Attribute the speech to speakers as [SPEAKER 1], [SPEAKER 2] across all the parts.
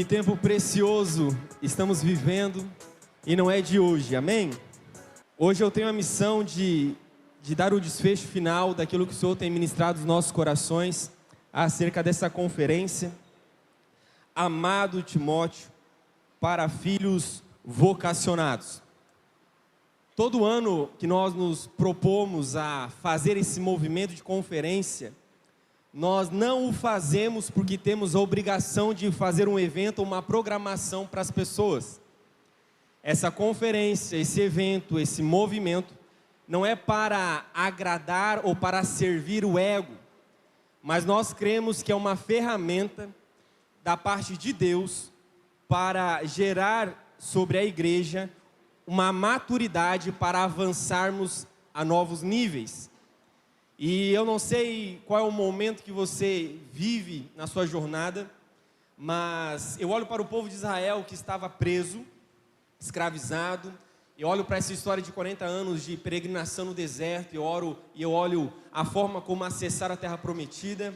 [SPEAKER 1] Que tempo precioso estamos vivendo e não é de hoje, amém? Hoje eu tenho a missão de dar o desfecho final daquilo que o Senhor tem ministrado nos nossos corações acerca dessa conferência, Amado Timóteo, para filhos vocacionados. Todo ano que nós nos propomos a fazer esse movimento de conferência, nós não o fazemos porque temos a obrigação de fazer um evento, uma programação para as pessoas. Essa conferência, esse evento, esse movimento, não é para agradar ou para servir o ego, mas nós cremos que é uma ferramenta da parte de Deus para gerar sobre a igreja uma maturidade para avançarmos a novos níveis. E eu não sei qual é o momento que você vive na sua jornada, mas eu olho para o povo de Israel que estava preso, escravizado. Eu olho para essa história de 40 anos de peregrinação no deserto, eu olho a forma como acessar a terra prometida.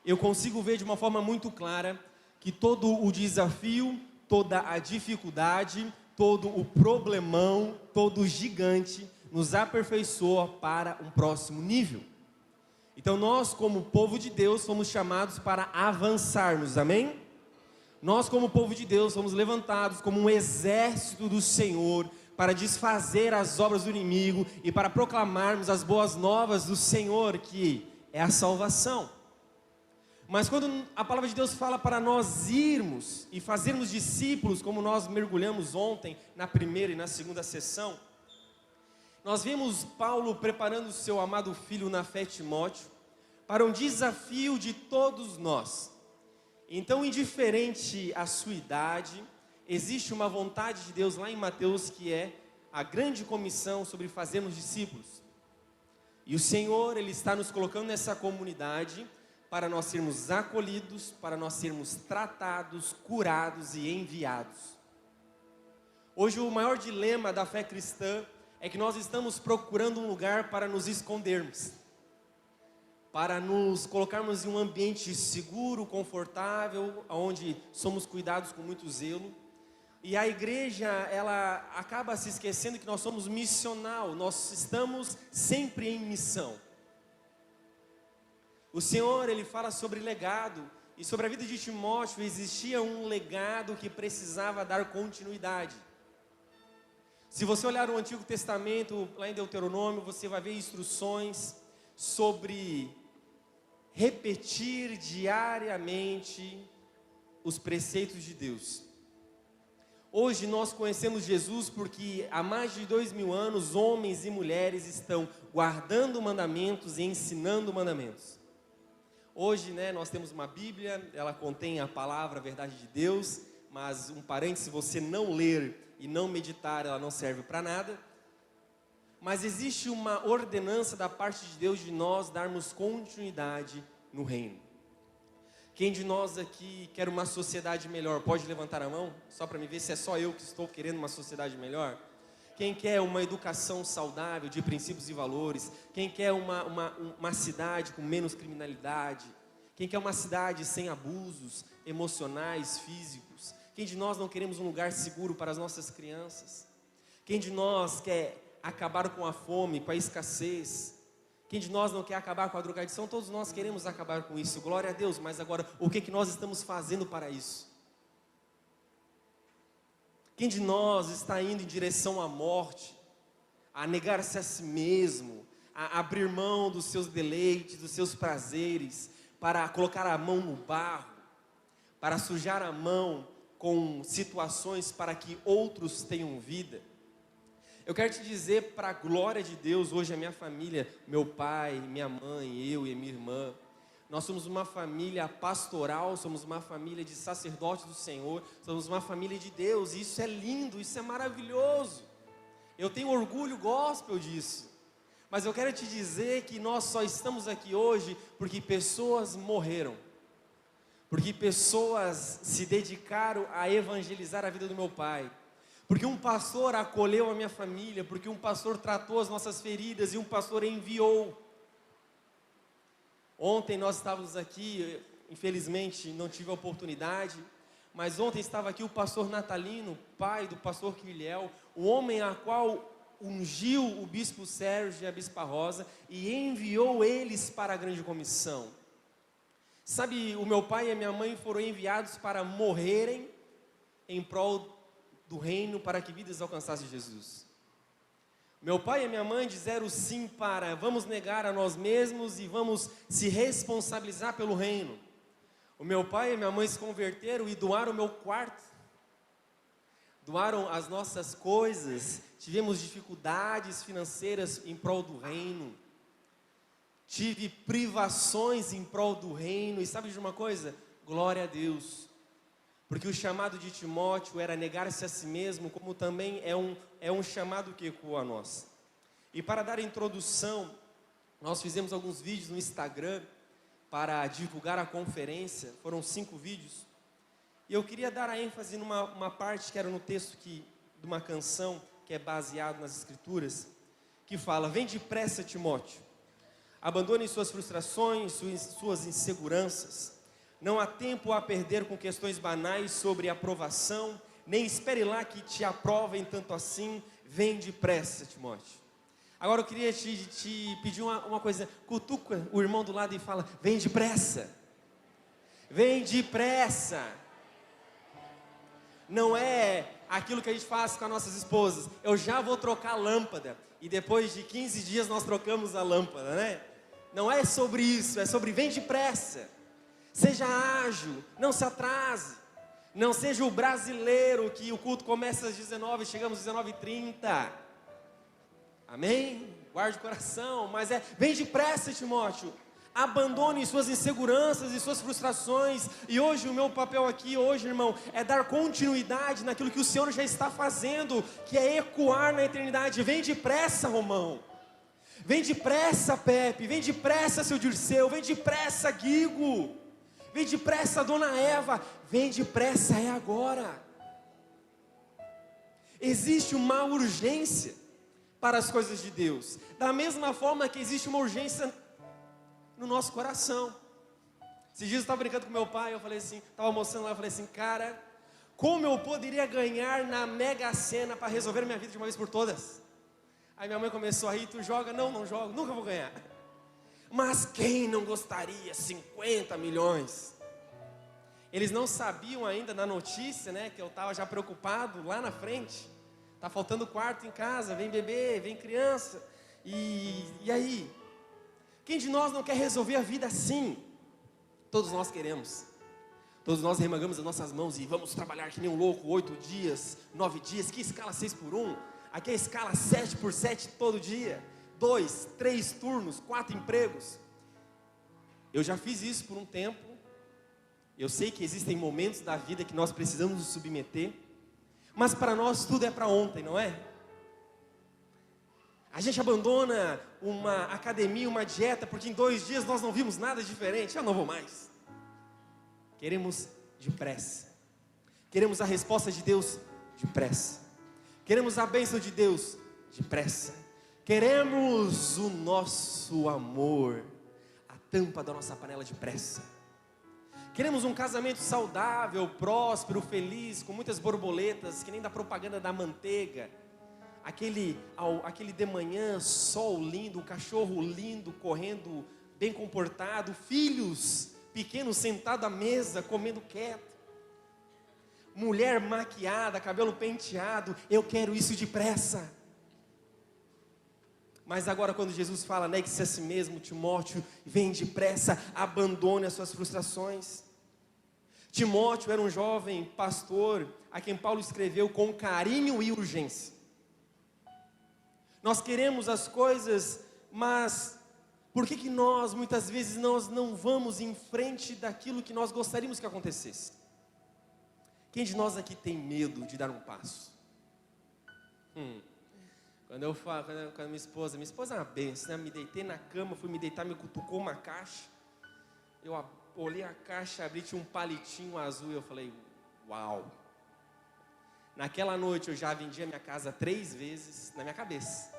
[SPEAKER 1] Eu consigo ver de uma forma muito clara que todo o desafio, toda a dificuldade, todo o problemão, todo o gigante nos aperfeiçoa para um próximo nível. Então nós, como povo de Deus, somos chamados para avançarmos, amém? Nós, como povo de Deus, somos levantados como um exército do Senhor para desfazer as obras do inimigo e para proclamarmos as boas novas do Senhor, que é a salvação. Mas quando a palavra de Deus fala para nós irmos e fazermos discípulos, como nós mergulhamos ontem na primeira e na segunda sessão, nós vimos Paulo preparando o seu amado filho na fé, Timóteo, para um desafio de todos nós. Então, indiferente à sua idade, existe uma vontade de Deus lá em Mateus, que é a grande comissão sobre fazermos discípulos. E o Senhor, Ele está nos colocando nessa comunidade para nós sermos acolhidos, para nós sermos tratados, curados e enviados. Hoje o maior dilema da fé cristã é que nós estamos procurando um lugar para nos escondermos, para nos colocarmos em um ambiente seguro, confortável, onde somos cuidados com muito zelo. E a igreja, ela acaba se esquecendo que nós somos missional, nós estamos sempre em missão. O Senhor, Ele fala sobre legado, e sobre a vida de Timóteo existia um legado que precisava dar continuidade. Se você olhar o Antigo Testamento, lá em Deuteronômio, você vai ver instruções sobre repetir diariamente os preceitos de Deus. Hoje nós conhecemos Jesus porque há mais de 2000 anos, homens e mulheres estão guardando mandamentos e ensinando mandamentos. Hoje, nós temos uma Bíblia, ela contém a palavra, a verdade de Deus, mas um parênteses, se você não ler e não meditar, ela não serve para nada. Mas existe uma ordenança da parte de Deus de nós darmos continuidade no reino. Quem de nós aqui quer uma sociedade melhor? Pode levantar a mão, só para me ver se é só eu que estou querendo uma sociedade melhor. Quem quer uma educação saudável, de princípios e valores? Quem quer uma cidade com menos criminalidade? Quem quer uma cidade sem abusos emocionais, físicos? Quem de nós não queremos um lugar seguro para as nossas crianças? Quem de nós quer acabar com a fome, com a escassez? Quem de nós não quer acabar com a drogadição? Todos nós queremos acabar com isso, glória a Deus. Mas agora, o que nós estamos fazendo para isso? Quem de nós está indo em direção à morte, a negar-se a si mesmo, a abrir mão dos seus deleites, dos seus prazeres, para colocar a mão no barro, para sujar a mão com situações para que outros tenham vida? Eu quero te dizer, para a glória de Deus, hoje a minha família, meu pai, minha mãe, eu e a minha irmã, nós somos uma família pastoral, somos uma família de sacerdotes do Senhor, somos uma família de Deus, e isso é lindo, isso é maravilhoso. Eu tenho orgulho gospel disso. Mas eu quero te dizer que nós só estamos aqui hoje porque pessoas morreram, porque pessoas se dedicaram a evangelizar a vida do meu pai, porque um pastor acolheu a minha família, porque um pastor tratou as nossas feridas e um pastor enviou. Ontem nós estávamos aqui, infelizmente não tive a oportunidade, Mas ontem estava aqui o pastor Natalino, pai do pastor Quiliel, o homem a qual ungiu o bispo Sérgio e a bispa Rosa e enviou eles para a grande comissão. Sabe, o meu pai e a minha mãe foram enviados para morrerem em prol do reino, para que vidas alcançassem Jesus. Meu pai e a minha mãe disseram sim para vamos negar a nós mesmos e vamos se responsabilizar pelo reino. O meu pai e a minha mãe se converteram e doaram o meu quarto, doaram as nossas coisas. Tivemos dificuldades financeiras em prol do reino, tive privações em prol do reino, e sabe de uma coisa? Glória a Deus, porque o chamado de Timóteo era negar-se a si mesmo, como também é um chamado que ecoa a nós. E para dar a introdução, nós fizemos alguns vídeos no Instagram, para divulgar a conferência, foram 5 vídeos, e eu queria dar a ênfase numa parte que era no texto de uma canção, que é baseado nas escrituras, que fala: vem depressa, Timóteo, abandone suas frustrações, suas inseguranças, não há tempo a perder com questões banais sobre aprovação, nem espere lá que te aprovem tanto assim, vem depressa, Timóteo. Agora eu queria te pedir uma coisa, cutuca o irmão do lado e fala: vem depressa, vem depressa. Não é aquilo que a gente faz com as nossas esposas, eu já vou trocar a lâmpada, e depois de 15 dias nós trocamos a lâmpada, né? Não é sobre isso, é sobre vem depressa, seja ágil, não se atrase, não seja o brasileiro que o culto começa às 19 e chegamos às 19h30, amém? Guarde o coração, mas vem depressa, Timóteo, abandone suas inseguranças e suas frustrações, e hoje o meu papel aqui, hoje, irmão, é dar continuidade naquilo que o Senhor já está fazendo, que é ecoar na eternidade. Vem depressa, Romão, vem depressa, Pepe, vem depressa, seu Dirceu, vem depressa, Guigo, vem depressa, dona Eva, vem depressa, é agora. Existe uma urgência para as coisas de Deus, da mesma forma que existe uma urgência no nosso coração. Esses dias eu estava brincando com meu pai, eu falei assim, estava almoçando lá, eu falei assim: cara, como eu poderia ganhar na Mega Sena para resolver minha vida de uma vez por todas? Aí minha mãe começou a rir: tu joga? Não, não jogo, nunca vou ganhar. Mas quem não gostaria? 50 milhões. Eles não sabiam ainda na notícia, né, que eu estava já preocupado lá na frente. Tá faltando quarto em casa, vem bebê, vem criança. E aí? Quem de nós não quer resolver a vida assim? Todos nós queremos. Todos nós remangamos as nossas mãos e vamos trabalhar que nem um louco, 8 dias, 9 dias, que escala 6x1? Aqui é a escala 7x7 todo dia, 2, 3 turnos, 4 empregos. Eu já fiz isso por um tempo. Eu sei que existem momentos da vida que nós precisamos nos submeter, mas para nós tudo é para ontem, não é? A gente abandona uma academia, uma dieta, porque em 2 dias nós não vimos nada diferente. Eu não vou mais. Queremos depressa. Queremos a resposta de Deus depressa. Queremos a bênção de Deus depressa. Queremos o nosso amor, a tampa da nossa panela depressa. Queremos um casamento saudável, próspero, feliz, com muitas borboletas, que nem da propaganda da manteiga. Aquele de manhã, sol lindo, um cachorro lindo, correndo, bem comportado, filhos pequenos sentados à mesa, comendo quieto, mulher maquiada, cabelo penteado. Eu quero isso depressa. Mas agora quando Jesus fala, negue-se a si mesmo, Timóteo, vem depressa, abandone as suas frustrações. Timóteo era um jovem pastor, a quem Paulo escreveu com carinho e urgência. Nós queremos as coisas, mas por que nós muitas vezes não vamos em frente daquilo que nós gostaríamos que acontecesse? Quem de nós aqui tem medo de dar um passo? Quando eu falo, quando minha esposa é uma benção, né? Me deitei na cama, fui me deitar, me cutucou uma caixa, eu olhei a caixa, abri, tinha um palitinho azul, e eu falei, uau! Naquela noite eu já vendi a minha casa 3 vezes, na minha cabeça.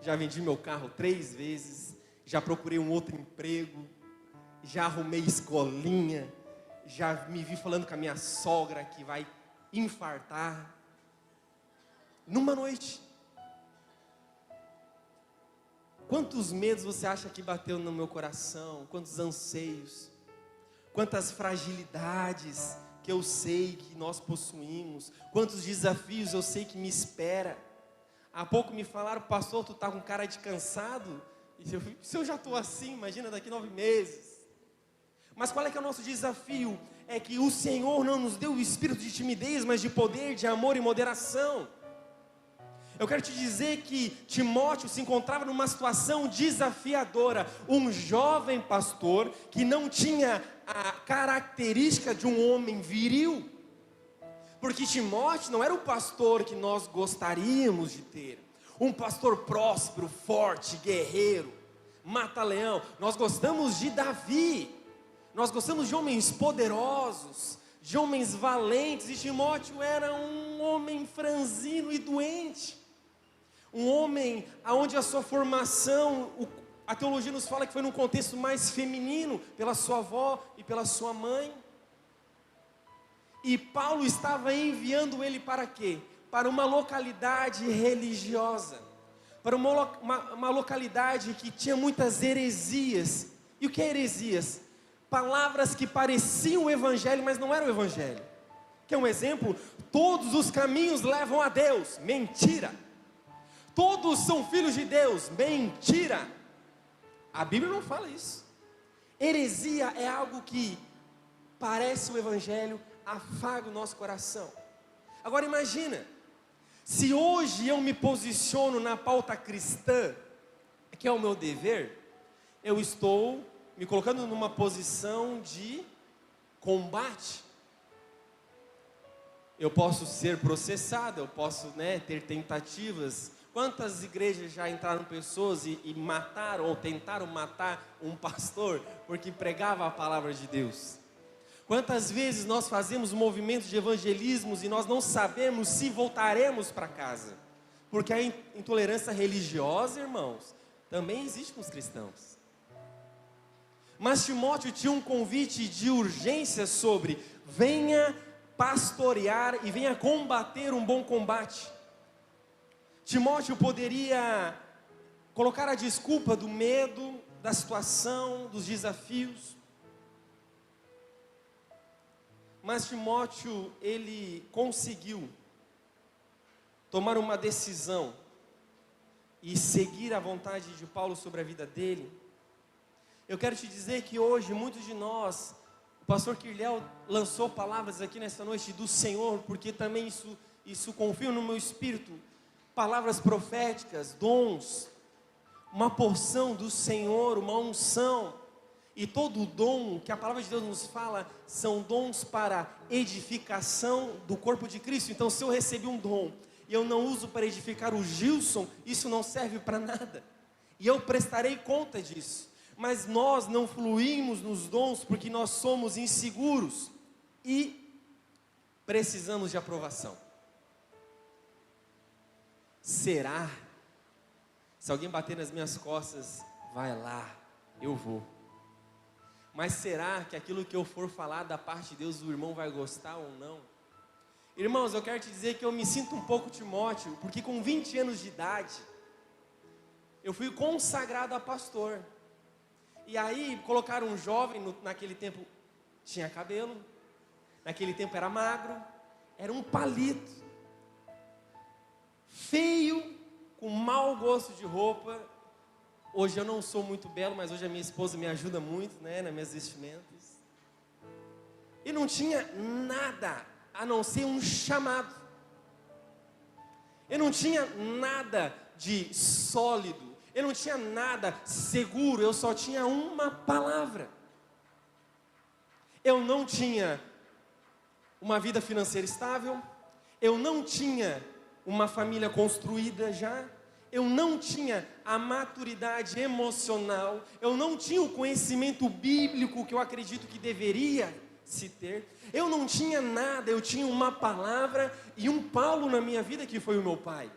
[SPEAKER 1] Já vendi meu carro 3 vezes, já procurei um outro emprego, já arrumei escolinha, já me vi falando com a minha sogra que vai infartar. Numa noite. Quantos medos você acha que bateu no meu coração? Quantos anseios? Quantas fragilidades que eu sei que nós possuímos? Quantos desafios eu sei que me espera? Há pouco me falaram, pastor, tu tá com cara de cansado? E se eu já estou assim, imagina daqui 9 meses. Mas qual é que é o nosso desafio? É que o Senhor não nos deu o espírito de timidez, mas de poder, de amor e moderação. Eu quero te dizer que Timóteo se encontrava numa situação desafiadora. Um jovem pastor que não tinha a característica de um homem viril. Porque Timóteo não era o pastor que nós gostaríamos de ter. Um pastor próspero, forte, guerreiro, mata-leão. Nós gostamos de Davi. Nós gostamos de homens poderosos, de homens valentes. E Timóteo era um homem franzino e doente. Um homem onde a sua formação, a teologia nos fala que foi num contexto mais feminino, pela sua avó e pela sua mãe. E Paulo estava enviando ele para quê? Para uma localidade religiosa, para uma localidade que tinha muitas heresias. E o que é heresias? Palavras que pareciam o evangelho, mas não eram o evangelho. Quer um exemplo? Todos os caminhos levam a Deus. Mentira. Todos são filhos de Deus. Mentira. A Bíblia não fala isso. Heresia é algo que parece o evangelho, afaga o nosso coração. Agora imagina, se hoje eu me posiciono na pauta cristã, que é o meu dever, eu estou me colocando numa posição de combate. Eu posso ser processado, eu posso, ter tentativas. Quantas igrejas já entraram pessoas e mataram ou tentaram matar um pastor porque pregava a palavra de Deus? Quantas vezes nós fazemos movimentos de evangelismo e nós não sabemos se voltaremos para casa? Porque a intolerância religiosa, irmãos, também existe com os cristãos. Mas Timóteo tinha um convite de urgência sobre: venha pastorear e venha combater um bom combate. Timóteo poderia colocar a desculpa do medo, da situação, dos desafios. Mas Timóteo, ele conseguiu tomar uma decisão e seguir a vontade de Paulo sobre a vida dele. Eu quero te dizer que hoje, muitos de nós, o pastor Kirléo lançou palavras aqui nessa noite do Senhor, porque também isso confio no meu espírito, palavras proféticas, dons, uma porção do Senhor, uma unção. E todo dom que a palavra de Deus nos fala, são dons para edificação do corpo de Cristo. Então, se eu recebi um dom, e eu não uso para edificar o Gilson, isso não serve para nada. E eu prestarei conta disso. Mas nós não fluímos nos dons, porque nós somos inseguros. E precisamos de aprovação. Será? Se alguém bater nas minhas costas, vai lá, eu vou. Mas será que aquilo que eu for falar da parte de Deus, o irmão vai gostar ou não? Irmãos, eu quero te dizer que eu me sinto um pouco Timóteo, porque com 20 anos de idade, eu fui consagrado a pastor. E aí colocaram um jovem, naquele tempo tinha cabelo, naquele tempo era magro, era um palito, feio, com mau gosto de roupa. Hoje eu não sou muito belo, mas hoje a minha esposa me ajuda muito, nas minhas vestimentas. E não tinha nada a não ser um chamado. Eu não tinha nada de sólido. Eu não tinha nada seguro. Eu só tinha uma palavra. Eu não tinha uma vida financeira estável. Eu não tinha uma família construída já. Eu não tinha a maturidade emocional, eu não tinha o conhecimento bíblico que eu acredito que deveria se ter. Eu não tinha nada, eu tinha uma palavra e um Paulo na minha vida que foi o meu pai.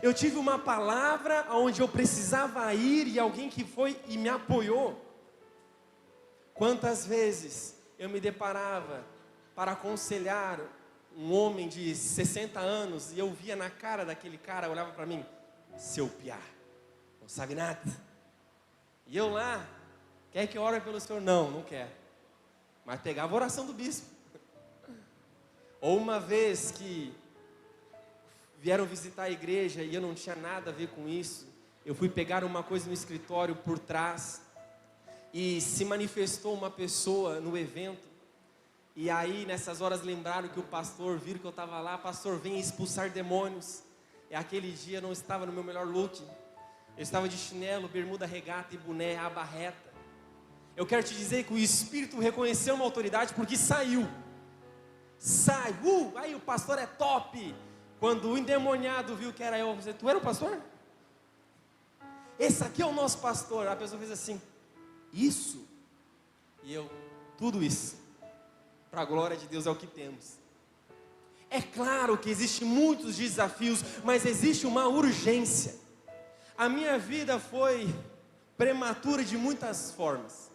[SPEAKER 1] Eu tive uma palavra onde eu precisava ir e alguém que foi e me apoiou. Quantas vezes eu me deparava para aconselhar um homem de 60 anos, e eu via na cara daquele cara, olhava para mim, seu piá, não sabe nada. E eu lá, quer que eu ore pelo senhor? Não, não quero. Mas pegava a oração do bispo. Ou uma vez que vieram visitar a igreja e eu não tinha nada a ver com isso, eu fui pegar uma coisa no escritório por trás, e se manifestou uma pessoa no evento, e aí nessas horas lembraram que o pastor, viram que eu estava lá, pastor, venha expulsar demônios. E aquele dia eu não estava no meu melhor look, eu estava de chinelo, bermuda regata e boné, aba reta. Eu quero te dizer que o Espírito reconheceu uma autoridade porque saiu. Aí o pastor é top. Quando o endemoniado viu que era eu, tu era o pastor? Esse aqui é o nosso pastor. A pessoa fez assim, isso? E eu, tudo isso, para a glória de Deus é o que temos. É claro que existem muitos desafios, mas existe uma urgência. A minha vida foi prematura de muitas formas.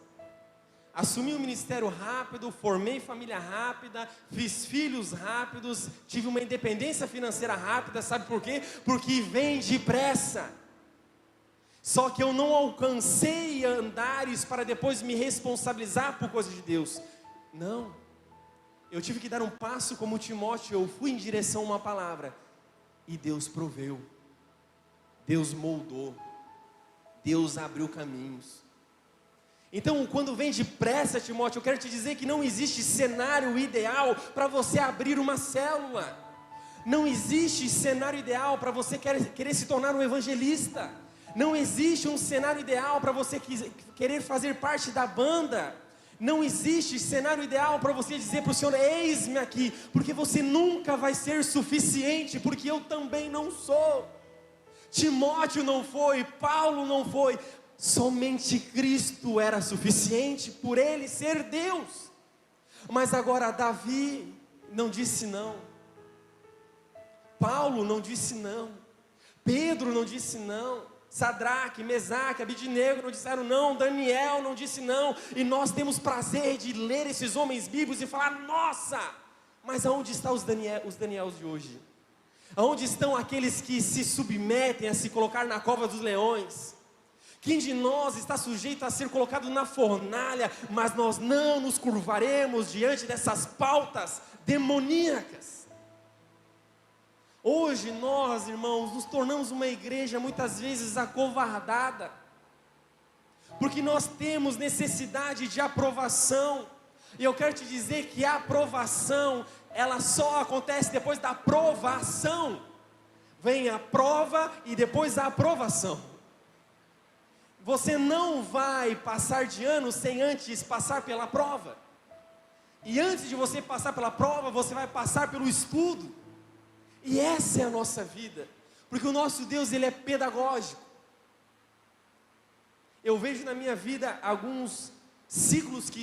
[SPEAKER 1] Assumi um ministério rápido, formei família rápida, fiz filhos rápidos, tive uma independência financeira rápida, sabe por quê? Porque vem depressa. Só que eu não alcancei andares para depois me responsabilizar por coisas de Deus. Não. Eu tive que dar um passo como Timóteo, eu fui em direção a uma palavra. E Deus proveu. Deus moldou. Deus abriu caminhos. Então, quando vem depressa, Timóteo, eu quero te dizer que não existe cenário ideal para você abrir uma célula. Não existe cenário ideal para você querer se tornar um evangelista. Não existe um cenário ideal para você querer fazer parte da banda. Não existe cenário ideal para você dizer para o Senhor, eis-me aqui. Porque você nunca vai ser suficiente, porque eu também não sou. Timóteo não foi, Paulo não foi. Somente Cristo era suficiente por ele ser Deus. Mas agora Davi não disse não. Paulo não disse não. Pedro não disse não. Sadraque, Mesaque, Abidnego não disseram não. Daniel não disse não. E nós temos prazer de ler esses homens bíblicos e falar, nossa! Mas aonde estão os Daniels de hoje? Aonde estão aqueles que se submetem a se colocar na cova dos leões? Quem de nós está sujeito a ser colocado na fornalha, mas nós não nos curvaremos diante dessas pautas demoníacas? Hoje nós, irmãos, nos tornamos uma igreja muitas vezes acovardada, porque nós temos necessidade de aprovação, e eu quero te dizer que a aprovação, ela só acontece depois da provação. Vem a prova e depois a aprovação. Você não vai passar de ano sem antes passar pela prova. E antes de você passar pela prova, você vai passar pelo estudo. E essa é a nossa vida. Porque o nosso Deus, Ele é pedagógico. Eu vejo na minha vida alguns ciclos que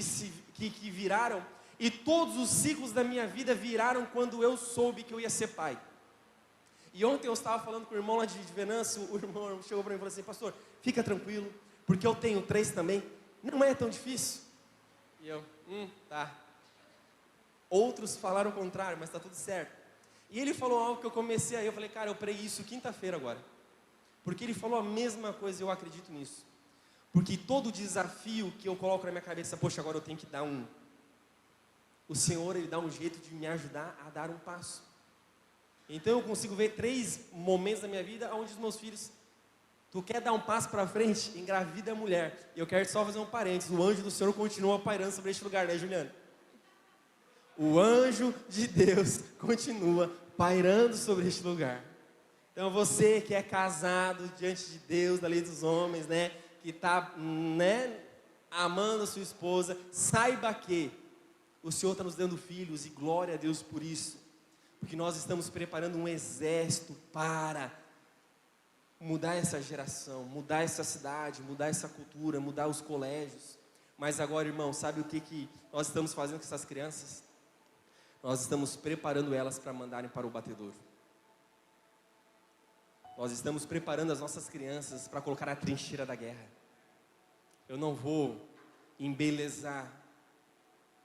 [SPEAKER 1] viraram. E todos os ciclos da minha vida viraram quando eu soube que eu ia ser pai. E ontem eu estava falando com o irmão lá de Venâncio, o irmão chegou para mim e falou assim, pastor, fica tranquilo, porque eu tenho 3 também, não é tão difícil. E eu, tá. Outros falaram o contrário, mas está tudo certo. E ele falou algo que eu comecei aí, eu falei, cara, eu preguei isso quinta-feira agora. Porque ele falou a mesma coisa e eu acredito nisso. Porque todo desafio que eu coloco na minha cabeça, poxa, agora eu tenho que dar o Senhor, Ele dá um jeito de me ajudar a dar um passo. Então eu consigo ver 3 momentos da minha vida onde os meus filhos, tu quer dar um passo para frente, engravida a mulher. E eu quero só fazer um parênteses, o anjo do Senhor continua pairando sobre este lugar, né, Juliana? O anjo de Deus continua pairando sobre este lugar. Então você que é casado diante de Deus, da lei dos homens, né, que está, né, amando a sua esposa, saiba que o Senhor está nos dando filhos e glória a Deus por isso. Porque nós estamos preparando um exército para mudar essa geração, mudar essa cidade, mudar essa cultura, mudar os colégios. Mas agora, irmão, sabe o que nós estamos fazendo com essas crianças? Nós estamos preparando elas para mandarem para o batedouro. Nós estamos preparando as nossas crianças para colocar na trincheira da guerra. Eu não vou embelezar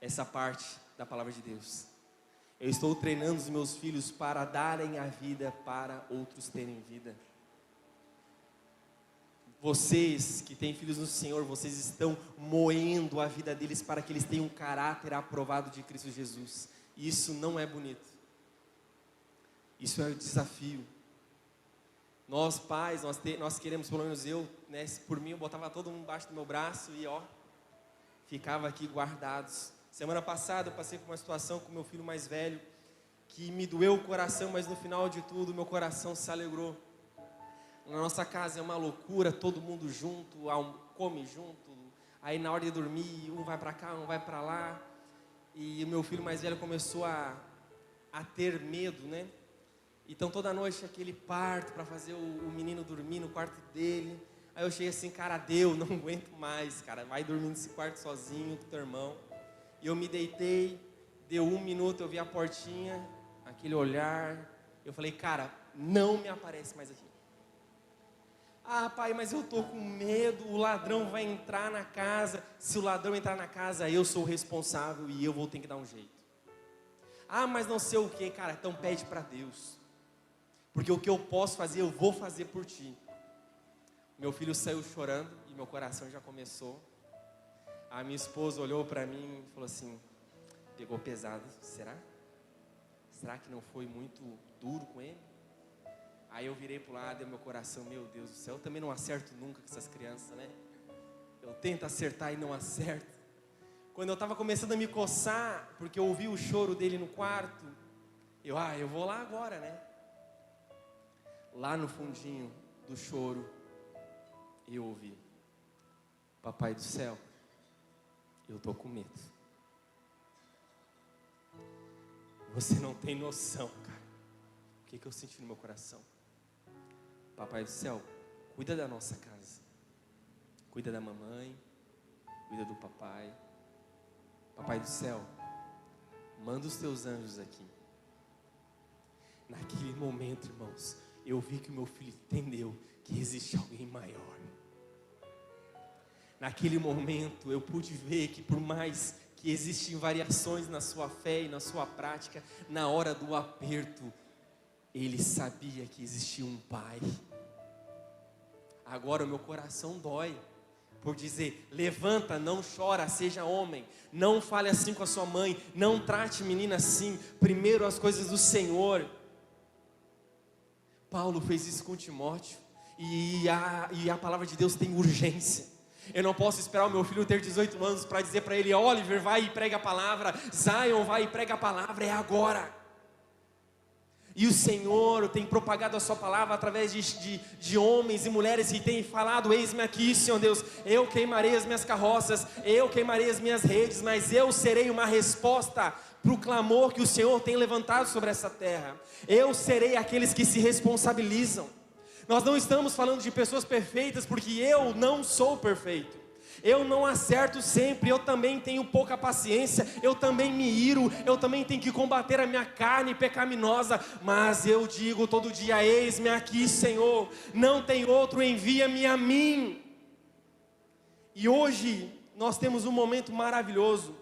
[SPEAKER 1] essa parte da palavra de Deus. Eu estou treinando os meus filhos para darem a vida para outros terem vida. Vocês que têm filhos no Senhor, vocês estão moendo a vida deles para que eles tenham um caráter aprovado de Cristo Jesus. E isso não é bonito. Isso é o desafio. Nós pais, nós queremos, pelo menos eu, né, por mim eu botava todo mundo embaixo do meu braço e ficava aqui guardados. Semana passada eu passei por uma situação com meu filho mais velho, que me doeu o coração, mas no final de tudo meu coração se alegrou. Na nossa casa é uma loucura, todo mundo junto, come junto, aí na hora de dormir, um vai para cá, um vai para lá, e o meu filho mais velho começou a ter medo, né? Então toda noite aquele parto para fazer o menino dormir no quarto dele. Aí eu cheguei assim, cara, não aguento mais, cara, vai dormir nesse quarto sozinho com teu irmão. E eu me deitei, deu 1 minuto, eu vi a portinha, aquele olhar, eu falei, cara, não me aparece mais aqui. Ah, pai, mas eu tô com medo, o ladrão vai entrar na casa. Se o ladrão entrar na casa, eu sou o responsável e eu vou ter que dar um jeito. Ah, mas não sei o que, cara, então pede para Deus. Porque o que eu posso fazer, eu vou fazer por ti. Meu filho saiu chorando e meu coração já começou. A minha esposa olhou para mim e falou assim, pegou pesado, será? Será que não foi muito duro com ele? Aí eu virei pro lado e meu coração, meu Deus do céu, eu também não acerto nunca com essas crianças, né? Eu tento acertar e não acerto. Quando eu estava começando a me coçar, porque eu ouvi o choro dele no quarto, eu vou lá agora, né? Lá no fundinho do choro, eu ouvi, papai do céu, eu tô com medo. Você não tem noção, cara, o que eu senti no meu coração. Papai do céu, cuida da nossa casa, cuida da mamãe, cuida do papai. Papai do céu, manda os teus anjos aqui. Naquele momento, irmãos, eu vi que o meu filho entendeu que existe alguém maior. Naquele momento eu pude ver que por mais que existem variações na sua fé e na sua prática, na hora do aperto, ele sabia que existia um pai. Agora o meu coração dói por dizer, levanta, não chora, seja homem, não fale assim com a sua mãe, não trate menina assim, primeiro as coisas do Senhor. Paulo fez isso com Timóteo, e a palavra de Deus tem urgência. Eu não posso esperar o meu filho ter 18 anos para dizer para ele, Oliver, vai e prega a palavra, Zion, vai e prega a palavra, é agora. E o Senhor tem propagado a sua palavra através de homens e mulheres que têm falado, eis-me aqui, Senhor Deus, eu queimarei as minhas carroças, eu queimarei as minhas redes, mas eu serei uma resposta para o clamor que o Senhor tem levantado sobre essa terra. Eu serei aqueles que se responsabilizam. Nós não estamos falando de pessoas perfeitas, porque eu não sou perfeito. Eu não acerto sempre, eu também tenho pouca paciência, eu também me iro, eu também tenho que combater a minha carne pecaminosa, mas eu digo todo dia, eis-me aqui, Senhor, não tem outro, envia-me a mim. E hoje nós temos um momento maravilhoso,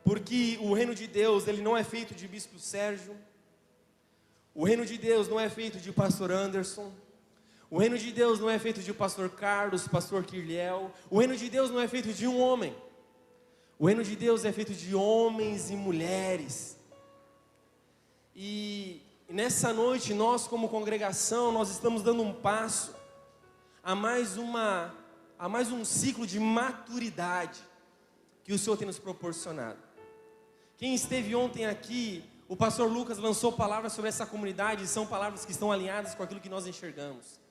[SPEAKER 1] porque o reino de Deus, ele não é feito de Bispo Sérgio, o reino de Deus não é feito de Pastor Anderson, o reino de Deus não é feito de pastor Carlos, pastor Kirliel. O reino de Deus não é feito de um homem. O reino de Deus é feito de homens e mulheres. E nessa noite, nós como congregação, nós estamos dando um passo a mais um ciclo de maturidade que o Senhor tem nos proporcionado. Quem esteve ontem aqui, o pastor Lucas lançou palavras sobre essa comunidade, e são palavras que estão alinhadas com aquilo que nós enxergamos.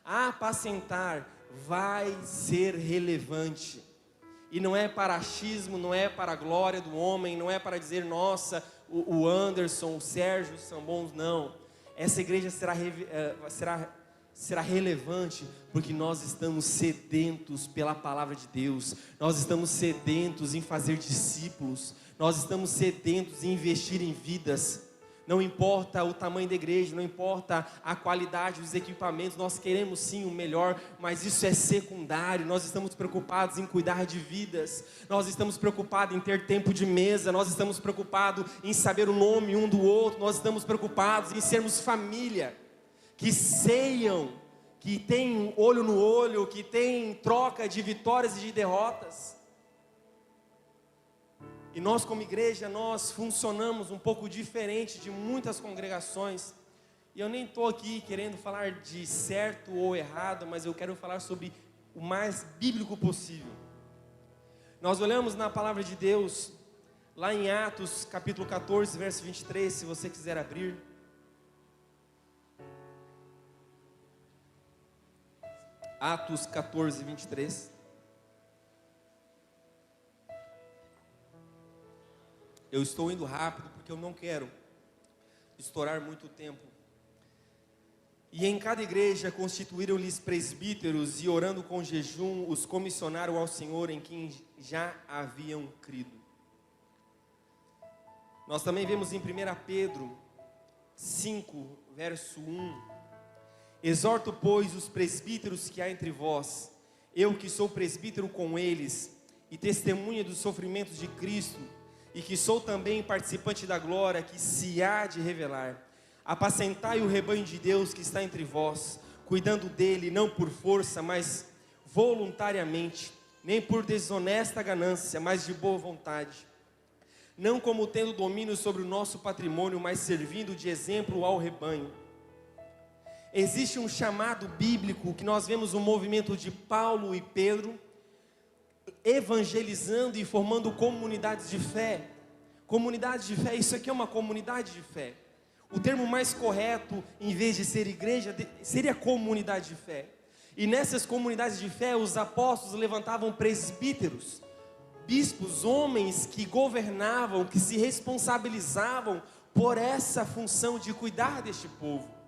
[SPEAKER 1] Apacentar vai ser relevante, e não é para achismo, não é para a glória do homem, não é para dizer, nossa, o Anderson, o Sérgio são bons, não. Essa igreja será relevante, porque nós estamos sedentos pela palavra de Deus, nós estamos sedentos em fazer discípulos, nós estamos sedentos em investir em vidas. não importa o tamanho da igreja, não importa a qualidade dos equipamentos, nós queremos sim o melhor, mas isso é secundário. Nós estamos preocupados em cuidar de vidas, nós estamos preocupados em ter tempo de mesa, nós estamos preocupados em saber o nome um do outro, nós estamos preocupados em sermos família, que ceiam, que tem olho no olho, que tem troca de vitórias e de derrotas. E nós como igreja, nós funcionamos um pouco diferente de muitas congregações. E eu nem estou aqui querendo falar de certo ou errado, mas eu quero falar sobre o mais bíblico possível. Nós olhamos na palavra de Deus, lá em Atos capítulo 14, verso 23, se você quiser abrir. Atos 14, 23. Eu estou indo rápido porque eu não quero estourar muito tempo. E em cada igreja constituíram-lhes presbíteros, e orando com jejum, os comissionaram ao Senhor em quem já haviam crido. Nós também vemos em 1 Pedro 5, verso 1. Exorto, pois, os presbíteros que há entre vós, eu que sou presbítero com eles, e testemunha dos sofrimentos de Cristo, e que sou também participante da glória que se há de revelar. Apacentai o rebanho de Deus que está entre vós, cuidando dele, não por força, mas voluntariamente, nem por desonesta ganância, mas de boa vontade. Não como tendo domínio sobre o nosso patrimônio, mas servindo de exemplo ao rebanho. Existe um chamado bíblico que nós vemos um movimento de Paulo e Pedro, evangelizando e formando comunidades de fé. Comunidade de fé, isso aqui é uma comunidade de fé. O termo mais correto, em vez de ser igreja, seria comunidade de fé. E nessas comunidades de fé, os apóstolos levantavam presbíteros, bispos, homens que governavam, que se responsabilizavam por essa função de cuidar deste povo.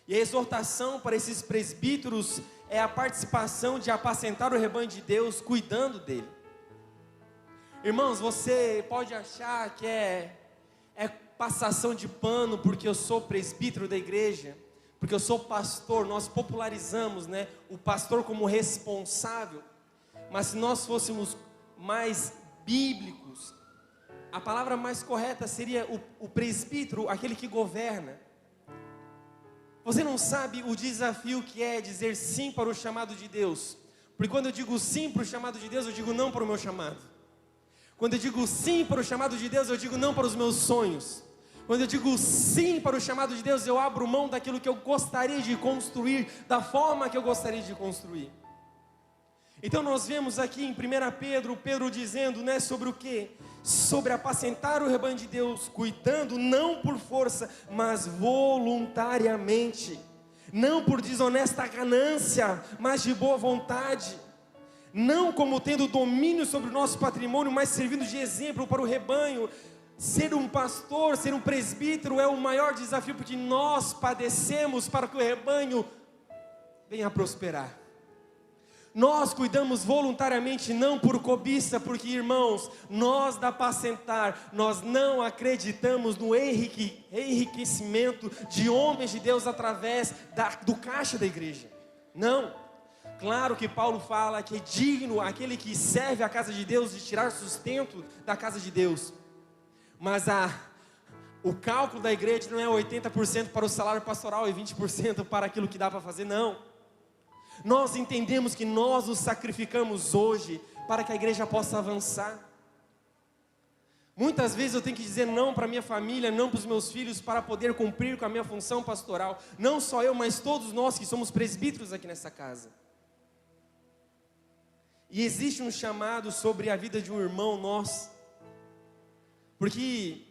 [SPEAKER 1] E a exortação para esses presbíteros é a participação de apacentar o rebanho de Deus, cuidando dele. Irmãos, você pode achar que é passação de pano porque eu sou presbítero da igreja, porque eu sou pastor. Nós popularizamos, né, o pastor como responsável. Mas se nós fôssemos mais bíblicos, a palavra mais correta seria o presbítero, aquele que governa. Você não sabe o desafio que é dizer sim para o chamado de Deus. Porque quando eu digo sim para o chamado de Deus, eu digo não para o meu chamado. Quando eu digo sim para o chamado de Deus, eu digo não para os meus sonhos. Quando eu digo sim para o chamado de Deus, eu abro mão daquilo que eu gostaria de construir, da forma que eu gostaria de construir. Então nós vemos aqui em 1 Pedro dizendo, né, sobre o quê? Sobre apacentar o rebanho de Deus, cuidando não por força, mas voluntariamente. Não por desonesta ganância, mas de boa vontade. Não como tendo domínio sobre o nosso patrimônio, mas servindo de exemplo para o rebanho. Ser um pastor, ser um presbítero é o maior desafio, porque nós padecemos para que o rebanho venha a prosperar. Nós cuidamos voluntariamente, não por cobiça, porque, irmãos, nós da apacentar, nós não acreditamos no enriquecimento de homens de Deus através do caixa da igreja. Não. Claro que Paulo fala que é digno aquele que serve a casa de Deus de tirar sustento da casa de Deus. Mas o cálculo da igreja não é 80% para o salário pastoral e 20% para aquilo que dá para fazer, não. Nós entendemos que nós nos sacrificamos hoje para que a igreja possa avançar. Muitas vezes eu tenho que dizer não para minha família, não para os meus filhos, para poder cumprir com a minha função pastoral. Não só eu, mas todos nós que somos presbíteros aqui nessa casa. E existe um chamado sobre a vida de um irmão nosso. Porque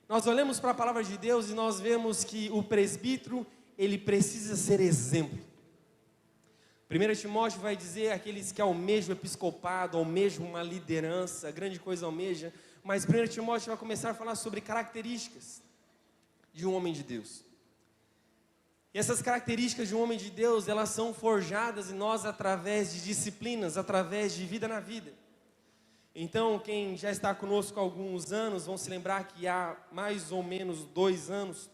[SPEAKER 1] nós olhamos para a palavra de Deus e nós vemos que o presbítero, ele precisa ser exemplo. 1 Timóteo vai dizer aqueles que almejam o episcopado, almejam uma liderança, grande coisa almeja. Mas 1 Timóteo vai começar a falar sobre características de um homem de Deus. E essas características de um homem de Deus, elas são forjadas em nós através de disciplinas, através de vida na vida. Então, quem já está conosco há alguns anos, vão se lembrar que há mais ou menos 2 anos,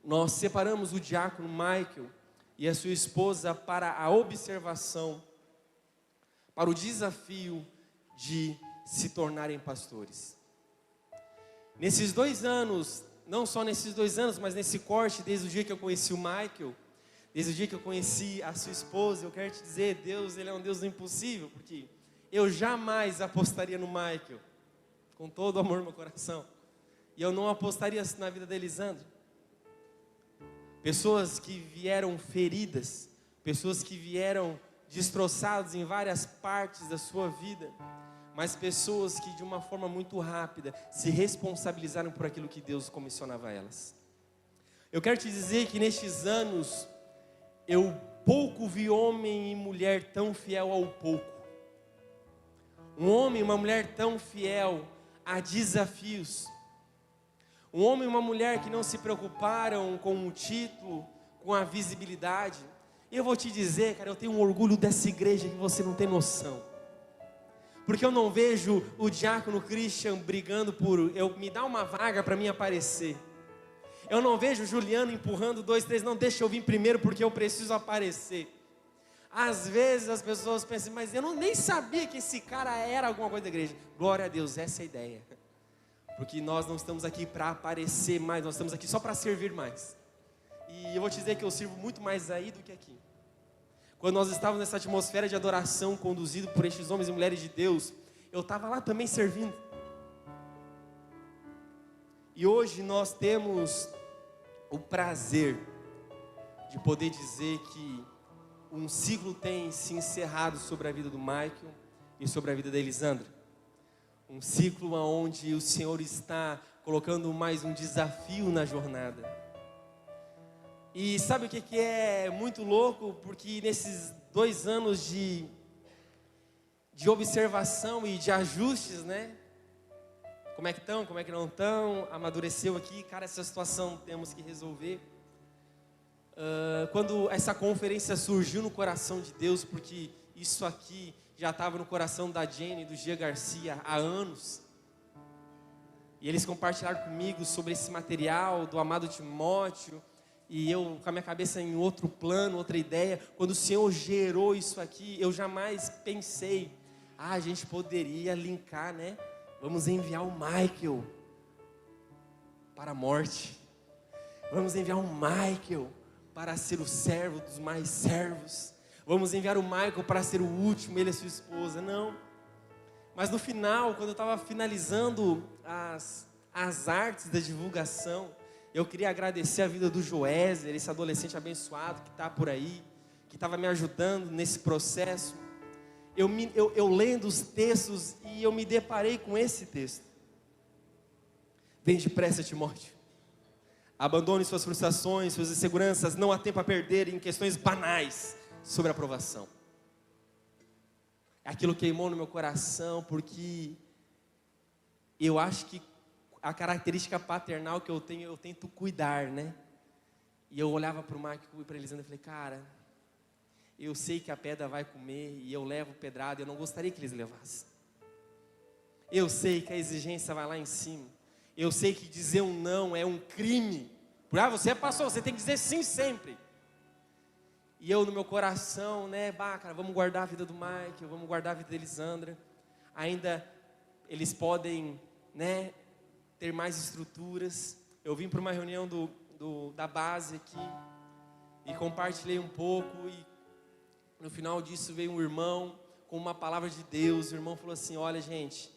[SPEAKER 1] nós separamos o diácono Michael e a sua esposa para a observação, para o desafio de se tornarem pastores. Nesses 2 anos, não só nesses 2 anos, mas nesse corte, desde o dia que eu conheci o Michael, desde o dia que eu conheci a sua esposa, eu quero te dizer, Deus, Ele é um Deus do impossível, porque eu jamais apostaria no Michael, com todo o amor no meu coração, e eu não apostaria na vida da Elisandra. Pessoas que vieram feridas, pessoas que vieram destroçadas em várias partes da sua vida, mas pessoas que de uma forma muito rápida se responsabilizaram por aquilo que Deus comissionava a elas. Eu quero te dizer que nestes anos, eu pouco vi homem e mulher tão fiel ao pouco. Um homem e uma mulher tão fiel a desafios. Um homem e uma mulher que não se preocuparam com o título, com a visibilidade. E eu vou te dizer, cara, eu tenho um orgulho dessa igreja que você não tem noção. Porque eu não vejo o diácono Christian brigando por me dá uma vaga para mim aparecer. Eu não vejo o Juliano empurrando 2, 3, não, deixa eu vir primeiro porque eu preciso aparecer. Às vezes as pessoas pensam, mas eu nem sabia que esse cara era alguma coisa da igreja. Glória a Deus, essa é a ideia. Porque nós não estamos aqui para aparecer mais, nós estamos aqui só para servir mais. E eu vou te dizer que eu sirvo muito mais aí do que aqui. Quando nós estávamos nessa atmosfera de adoração, conduzido por estes homens e mulheres de Deus, eu estava lá também servindo. E hoje nós temos o prazer de poder dizer que um ciclo tem se encerrado sobre a vida do Michael e sobre a vida da Elisandra. Um ciclo onde o Senhor está colocando mais um desafio na jornada. E sabe o que é muito louco? Porque nesses 2 anos de observação e de ajustes, né? Como é que estão, como é que não estão? Amadureceu aqui, cara, essa situação temos que resolver. Quando essa conferência surgiu no coração de Deus, porque isso aqui já estava no coração da Jenny e do Gia Garcia há anos. E eles compartilharam comigo sobre esse material do amado Timóteo. E eu com a minha cabeça em outro plano, outra ideia. Quando o Senhor gerou isso aqui, eu jamais pensei, a gente poderia linkar, né? Vamos enviar o Michael para a morte. Vamos enviar o Michael para ser o servo dos mais servos. Vamos enviar o Michael para ser o último, ele e a sua esposa. Não. Mas no final, quando eu estava finalizando as artes da divulgação, eu queria agradecer a vida do Joézer, esse adolescente abençoado que está por aí, que estava me ajudando nesse processo. Eu lendo os textos e eu me deparei com esse texto. Vem depressa, Timóteo. Abandone suas frustrações, suas inseguranças, não há tempo a perder em questões banais sobre a aprovação. Aquilo queimou no meu coração, porque eu acho que a característica paternal que eu tenho, eu tento cuidar, né? E eu olhava para o Marco e para a Elisandra e falei, cara, eu sei que a pedra vai comer e eu levo pedrada, eu não gostaria que eles levassem. Eu sei que a exigência vai lá em cima. Eu sei que dizer um não é um crime. Você é pastor, você tem que dizer sim sempre. E eu no meu coração, né, cara, vamos guardar a vida do Mike, vamos guardar a vida da Elisandra. Ainda eles podem, né, ter mais estruturas. Eu vim para uma reunião da base aqui e compartilhei um pouco. E no final disso veio um irmão com uma palavra de Deus. O irmão falou assim, olha gente,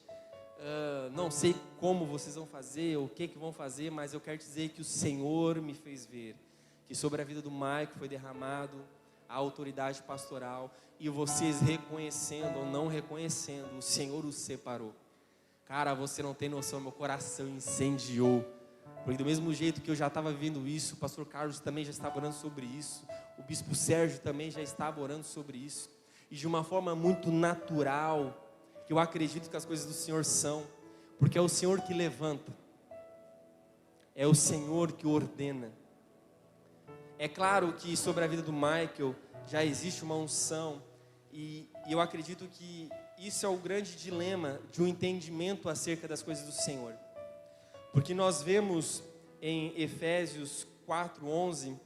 [SPEAKER 1] não sei como vocês vão fazer, o que vão fazer, mas eu quero dizer que o Senhor me fez ver que sobre a vida do Mike foi derramado a autoridade pastoral, e vocês reconhecendo ou não reconhecendo, o Senhor os separou. Cara, você não tem noção, meu coração incendiou, porque do mesmo jeito que eu já estava vivendo isso, o pastor Carlos também já estava orando sobre isso, o bispo Sérgio também já estava orando sobre isso, e de uma forma muito natural, que eu acredito que as coisas do Senhor são, porque é o Senhor que levanta, é o Senhor que ordena. É claro que sobre a vida do Michael já existe uma unção, e eu acredito que isso é o grande dilema de um entendimento acerca das coisas do Senhor. Porque nós vemos em Efésios 4:11,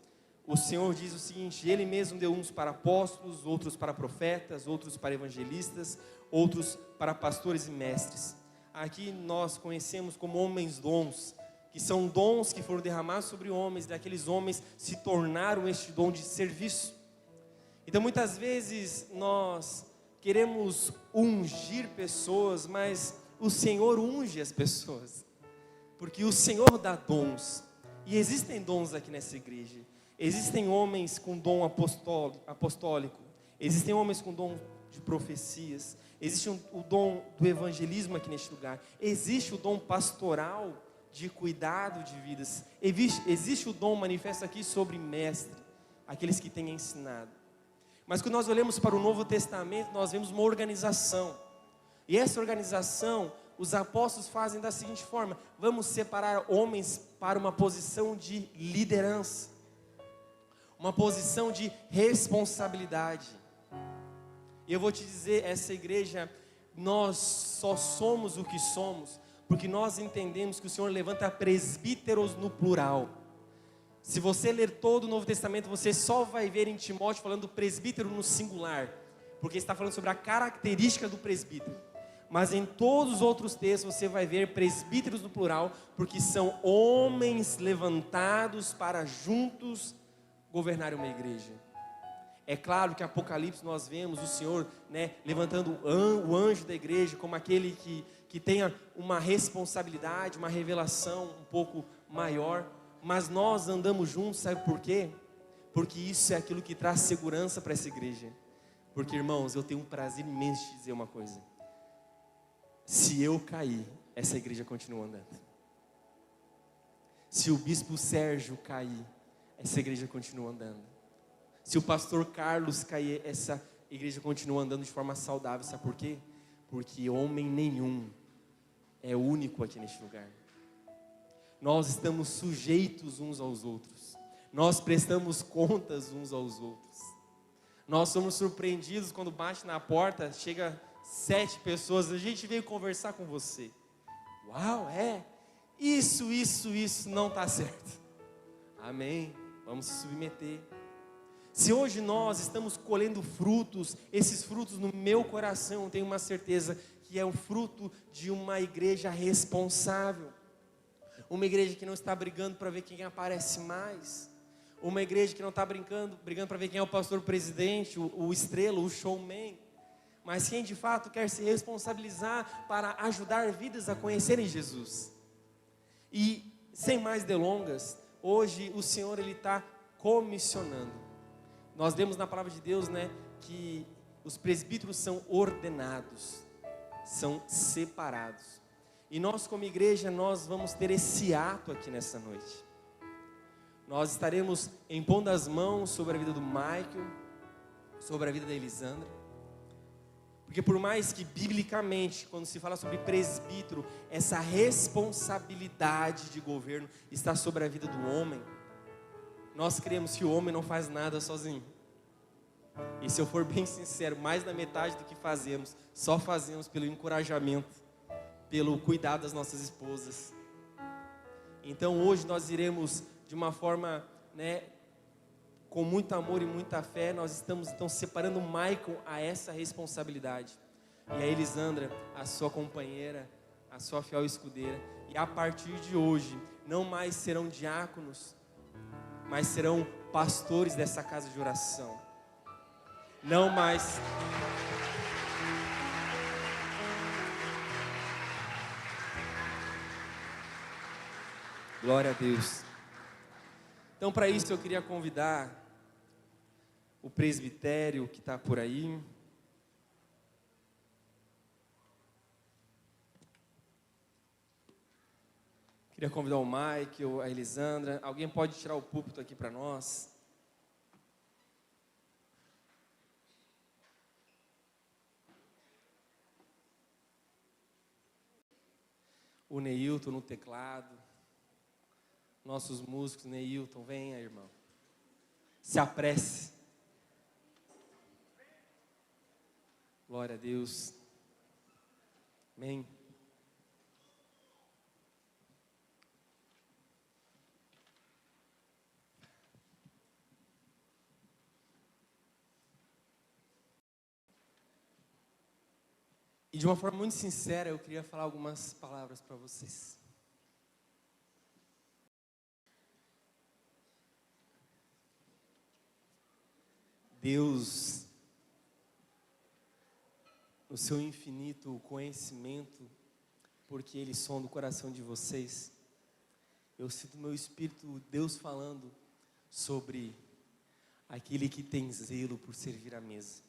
[SPEAKER 1] o Senhor diz o seguinte: Ele mesmo deu uns para apóstolos, outros para profetas, outros para evangelistas, outros para pastores e mestres. Aqui nós conhecemos como homens dons, que são dons que foram derramados sobre homens, daqueles homens se tornaram este dom de serviço. Então muitas vezes nós queremos ungir pessoas, mas o Senhor unge as pessoas, porque o Senhor dá dons, e existem dons aqui nessa igreja. Existem homens com dom apostólico, existem homens com dom de profecias, existe o dom do evangelismo aqui neste lugar, existe o dom pastoral de cuidado de vidas, existe o dom manifesto aqui sobre mestre, aqueles que têm ensinado. Mas quando nós olhamos para o Novo Testamento, nós vemos uma organização, e essa organização, os apóstolos fazem da seguinte forma: vamos separar homens para uma posição de liderança, uma posição de responsabilidade. E eu vou te dizer, essa igreja, nós só somos o que somos porque nós entendemos que o Senhor levanta presbíteros no plural. Se você ler todo o Novo Testamento, você só vai ver em Timóteo falando presbítero no singular, porque está falando sobre a característica do presbítero. Mas em todos os outros textos você vai ver presbíteros no plural, porque são homens levantados para juntos governarem uma igreja. É claro que em Apocalipse nós vemos o Senhor, levantando o anjo da igreja como aquele que tenha uma responsabilidade, uma revelação um pouco maior. Mas nós andamos juntos, sabe por quê? Porque isso é aquilo que traz segurança para essa igreja. Porque, irmãos, eu tenho um prazer imenso de dizer uma coisa: se eu cair, essa igreja continua andando. Se o bispo Sérgio cair, essa igreja continua andando. Se o pastor Carlos cair, essa igreja continua andando de forma saudável. Sabe por quê? Porque homem nenhum é único aqui neste lugar. Nós estamos sujeitos uns aos outros. Nós prestamos contas uns aos outros. Nós somos surpreendidos quando bate na porta, chega 7 pessoas, a gente veio conversar com você. Uau, isso não está certo. Amém, vamos se submeter. Se hoje nós estamos colhendo frutos, esses frutos no meu coração, eu tenho uma certeza que é o fruto de uma igreja responsável. Uma igreja que não está brigando para ver quem aparece mais. Uma igreja que não está brigando para ver quem é o pastor presidente, o estrela, o showman. Mas quem de fato quer se responsabilizar para ajudar vidas a conhecerem Jesus. E sem mais delongas, hoje o Senhor Ele está comissionando. Nós vemos na palavra de Deus, que os presbíteros são ordenados, são separados. E nós como igreja, nós vamos ter esse ato aqui nessa noite. Nós estaremos impondo as mãos sobre a vida do Michael, sobre a vida da Elisandra. Porque por mais que biblicamente, quando se fala sobre presbítero, essa responsabilidade de governo está sobre a vida do homem, nós cremos que o homem não faz nada sozinho. E se eu for bem sincero, mais da metade do que fazemos, só fazemos pelo encorajamento, pelo cuidado das nossas esposas. Então hoje nós iremos de uma forma, com muito amor e muita fé, nós estamos então separando o Michael a essa responsabilidade. E a Elisandra, a sua companheira, a sua fiel escudeira. E a partir de hoje, não mais serão diáconos, mas serão pastores dessa casa de oração. Não mais. Glória a Deus. Então, para isso eu queria convidar o presbitério que está por aí. Queria convidar o Michael, a Elisandra. Alguém pode tirar o púlpito aqui para nós? O Neilton no teclado. Nossos músicos, Neilton, venha, irmão. Se apresse. Glória a Deus. Amém. E de uma forma muito sincera, eu queria falar algumas palavras para vocês. Deus, no seu infinito conhecimento, porque Ele sonda o coração de vocês, eu sinto no meu espírito Deus falando sobre aquele que tem zelo por servir à mesa.